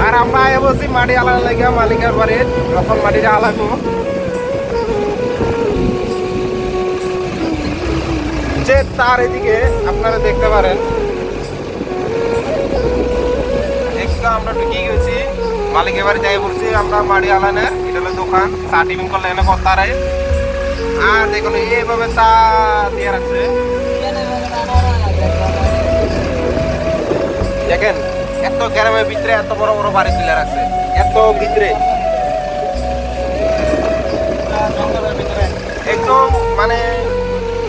আর আমরা বলছি মাটি আলাদা লাগে মালিকের বাড়ির তখন মাটিটা আলাদা যে তার এদিকে আপনারা দেখতে পারেন আমরা ঢুকিয়ে গেছি মালিকের বাড়ি যাই বলছি আমরা মাটি আলাদা এটা হলো দোকান চা টিফিন করলে এনে কতারে আর দেখুন এইভাবে চা দিয়ে রাখছে দেখেন এত গ্রামের ভিতরে এত বড় বড় বাড়ি তুলে রাখছে এত ভিতরে একদম মানে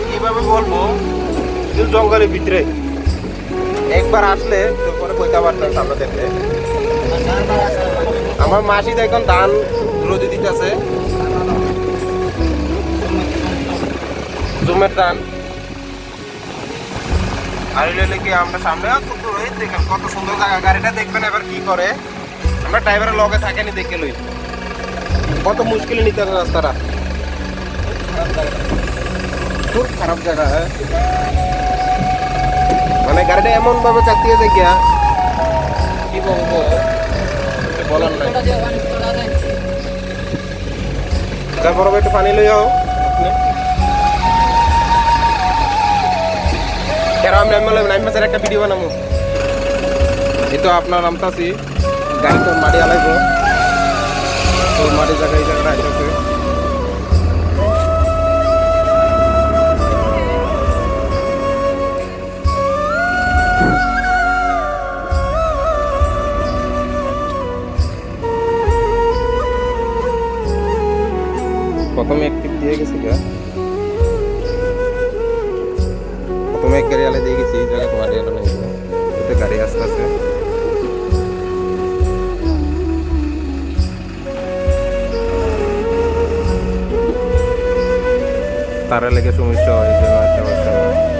কিভাবে বলবো জঙ্গলের ভিতরে একবার আসলে পরে কইতে পারতাম সামনে দেখলে আমার মাসি দেখুন ধান রোদে দিতেছে জুমের ধান আর কি আমরা সামনে দেখেন কত সুন্দর জায়গা গাড়িটা দেখবেন এবার কি করে আমরা ড্রাইভারের লগে থাকেনি দেখে লই কত মুশকিলে নিতে হবে রাস্তাটা খুব খারাপ জায়গা হ্যাঁ মানে গাড়িটা এমন ভাবে চাকরিয়ে দেখিয়া কি বলবো বলার নাই তারপর একটু পানি লই যাও নাইমাসের একটা ভিডিও বানাবো এই তো আপনার নামতাছি গাড়ি তো মাটি আলাইব তো মাটি জায়গা এই জায়গাটা আইতেছে প্রথমে একটি দিয়ে গেছি প্রথমে এক গাড়ি আলে দিয়ে গেছি এই জায়গায় তোমার এলো নেই এতে গাড়ি আসতে আছে তারা লেগে সমস্যা হয় এই জন্য আসতে পারছে না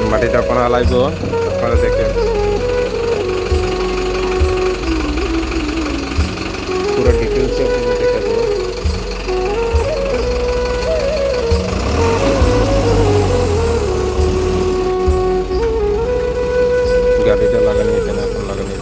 মাটিটা কোন আলাইব আপনারা দেখেন পুরো ডিটেলসে আপনারা দেখা যাবে গাড়িটা লাগানো এখানে এখন লাগানো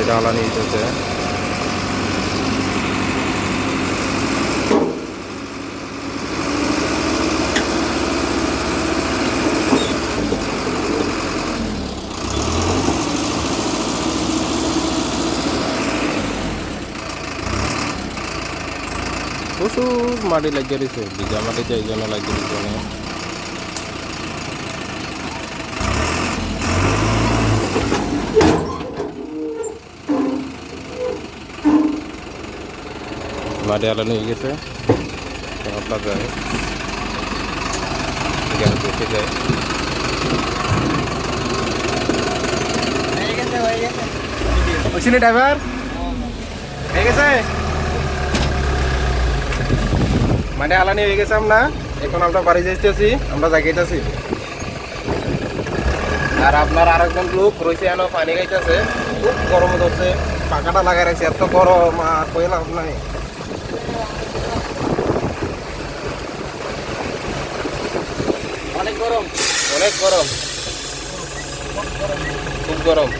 ডালা নিয়ে যেতে প্রচুর মাটি লাগিয়ে দিছে, ভিজা মাটিতে এই জন্য লাগিয়ে দিচ্ছে অনেক। মাটি আলানো হয়ে গেছে, আপনার যায় এখানে দেখে যায়। বুঝলি ড্রাইভার হয়ে গেছে, মানে আলানি হয়ে গেছে। আমরা এখন আমরা বাড়ি যাইতেছি, আমরা জায়গাইতেছি। আর আপনার আরেকজন লোক রয়েছে এনে পানি খাইতেছে, খুব গরম ধরছে, পাখাটা লাগাই রাখছে, এত গরম আর কই লাভ নাই। অনেক গরম, অনেক গরম, খুব গরম।